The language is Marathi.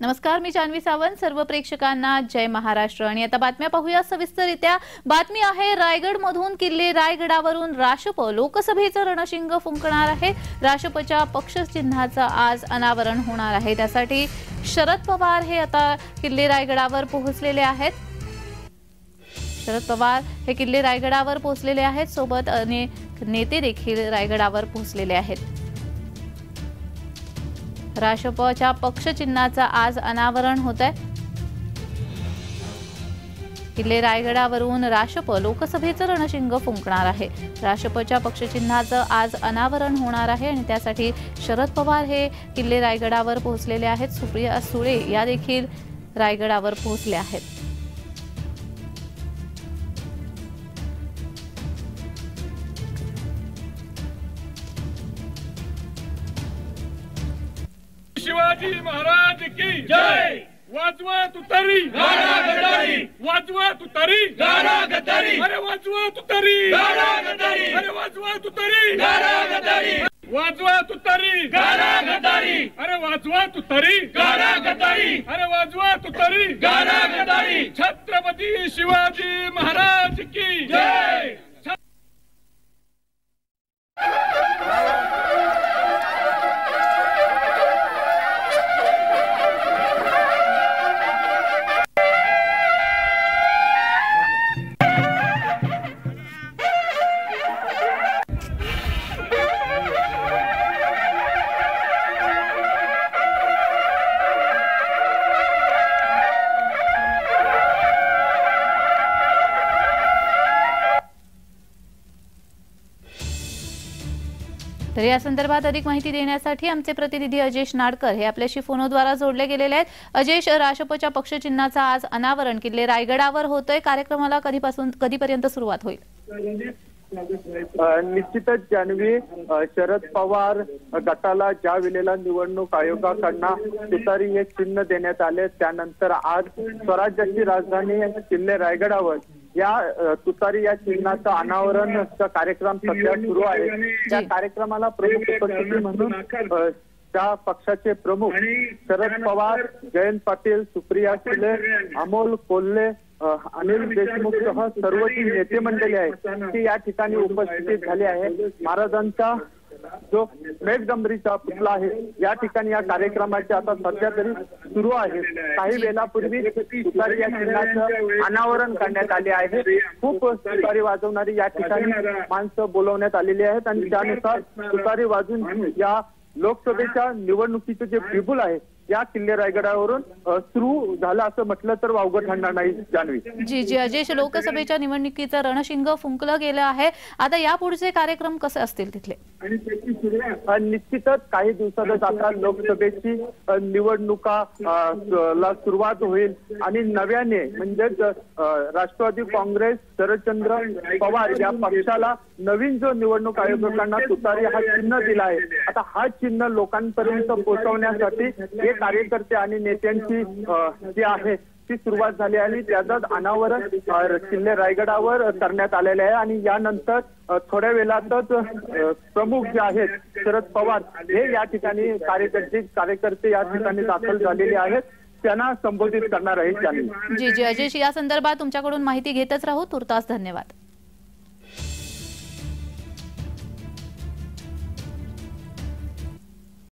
नमस्कार, मी जान्हवी सावंत. सर्व प्रेक्षकांना जय महाराष्ट्र. आणि आता बातम्या पाहूया सविस्तररित्या. बातमी आहे रायगडमधून. किल्ले रायगडावरून राशप लोकसभेचं रणशिंग फुंकणार आहे. राशपच्या पक्ष चिन्हाचं आज अनावरण होणार आहे. त्यासाठी शरद पवार हे आता किल्ले रायगडावर पोहोचलेले आहेत. शरद पवार हे किल्ले रायगडावर पोहोचलेले आहेत. सोबत अनेक नेते देखील रायगडावर पोहोचलेले आहेत. राशपच्या पक्ष चिन्हाचं आज अनावरण होत आहे. किल्ले रायगडावरून राशप लोकसभेचं रणशिंग फुंकणार आहे. राशपच्या पक्ष चिन्हाचं आज अनावरण होणार आहे आणि त्यासाठी शरद पवार हे किल्ले रायगडावर पोहोचलेले आहेत. सुप्रिया सुळे या देखील रायगडावर पोहोचल्या आहेत. शिवाजी महाराज की जय. वाजवा तुतारी गाडा गदारी, वाजवा तुतारी गाडा गदारी, अरे वाजवा तुतारी गाडा गदारी, अरे वाजवा तुतारी गाडा गदारी, वाजवा तुतारी गाडा गदारी, अरे वाजवा तुतारी गाडा गदारी, अरे वाजवा तुतारी गाडा गदारी. छत्रपती शिवाजी महाराज की जय. तर या संदर्भात अधिक माहिती देण्यासाठी आमचे प्रतिनिधी अजेश नाडकर हे आपल्याशी फोनद्वारा जोडले गेलेले आहेत. अजेश, राशपच्या पक्ष चिन्हाचा आज अनावरण किल्ले रायगडावर होतोय. कार्यक्रमाला कधीपर्यंत सुरुवात होईल? निश्चितच जान्हवी, शरद पवार गटाला ज्या वेळेला निवडणूक आयोगाकडनं तुतारी हे चिन्ह देण्यात आले, त्यानंतर आज स्वराज्याची राजधानी किल्ले रायगडावर या तुतारी या चिन्हाचं अनावरणचा कार्यक्रम सध्या सुरू आहे. त्या कार्यक्रमाला प्रमुख उपस्थिती म्हणून त्या पक्षाचे प्रमुख शरद पवार, जयंत पाटील, सुप्रिया सुळे, अमोल कोल्हे, अनिल देशमुख सह सर्व जी नेते मंडळी आहेत ती या ठिकाणी उपस्थित झाली आहे. महाराजांचा जो मेघदंबरीचा पुतळा आहे या ठिकाणी या कार्यक्रमाचे आता सध्या तरी सुरू आहे. काही वेळापूर्वी तुतारी या चिन्हाचं अनावरण करण्यात आले आहे. खूप तुतारी वाजवणारी या ठिकाणी माणसं बोलवण्यात आलेली आहेत आणि त्यानुसार तुतारी वाजून या लोकसभेच्या निवडणुकीचे जे बिगुल आहे या किल्ले रायगडावरून सुरू झालं असं म्हटलं तर वावगं ठरणार नाही. जान्हवी जी अजेश, लोकसभेच्या निवडणुकीचं रणशिंग फुंकलं गेलं आहे. आता या पुढचे कार्यक्रम कसे असतील तिथले? निश्चितच काही दिवसातच आता लोकसभेची निवडणुकाला सुरुवात होईल आणि नव्याने म्हणजेच राष्ट्रवादी काँग्रेस, शरदचंद्र पवार या पक्षाला नवीन जो निवडणूक आयोगाकडनं तुतारी हा चिन्ह दिला आहे, आता हा चिन्ह लोकांपर्यंत पोहोचवण्यासाठी हे कार्यकर्ते आणि नेत्यांची जी आहे ती सुरुवात झाली आणि त्याचंच अनावरण किल्ले रायगडावर करण्यात आलेले आहे. आणि यानंतर थोड्या वेळातच प्रमुख जे आहेत शरद पवार हे या ठिकाणी कार्यकर्ते या ठिकाणी दाखल झालेले आहेत, त्यांना संबोधित करणार आहेत. जी अजेश, या संदर्भात तुमच्याकडून माहिती घेतच राहू. तुर्तास धन्यवाद.